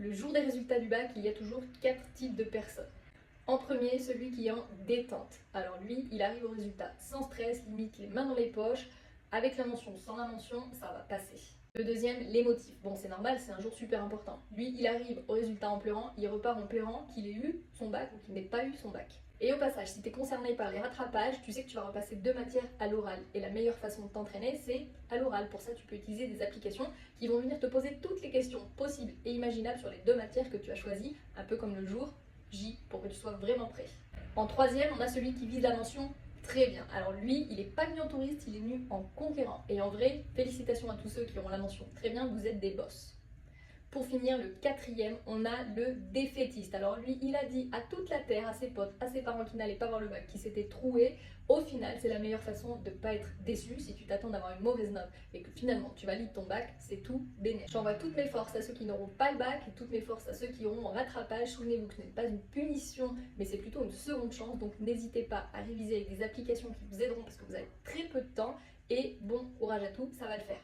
Le jour des résultats du bac, il y a toujours 4 types de personnes. En premier, celui qui est en détente. Alors lui, il arrive au résultat sans stress, limite les mains dans les poches, avec la mention, sans la mention, ça va passer. Le deuxième, l'émotif. Bon, c'est normal, c'est un jour super important. Lui, il arrive au résultat en pleurant, il repart en pleurant qu'il ait eu son bac ou qu'il n'ait pas eu son bac. Et au passage, si tu es concerné par les rattrapages, tu sais que tu vas repasser 2 matières à l'oral. Et la meilleure façon de t'entraîner, c'est à l'oral. Pour ça, tu peux utiliser des applications qui vont venir te poser toutes les questions possibles et imaginables sur les 2 matières que tu as choisies, un peu comme le jour J, pour que tu sois vraiment prêt. En troisième, on a celui qui vise la mention très bien. Alors lui, il n'est pas venu en touriste, il est venu en conquérant. Et en vrai, félicitations à tous ceux qui auront la mention très bien, vous êtes des boss. Pour finir, le quatrième, on a le défaitiste. Alors lui, il a dit à toute la terre, à ses potes, à ses parents qui n'allaient pas voir le bac, qui s'étaient troués. Au final, c'est la meilleure façon de ne pas être déçu si tu t'attends d'avoir une mauvaise note et que finalement tu valides ton bac, c'est tout béné. J'envoie toutes mes forces à ceux qui n'auront pas le bac et toutes mes forces à ceux qui auront un rattrapage. Souvenez-vous que ce n'est pas une punition, mais c'est plutôt une seconde chance. Donc n'hésitez pas à réviser avec des applications qui vous aideront parce que vous avez très peu de temps. Et bon courage à tous, ça va le faire.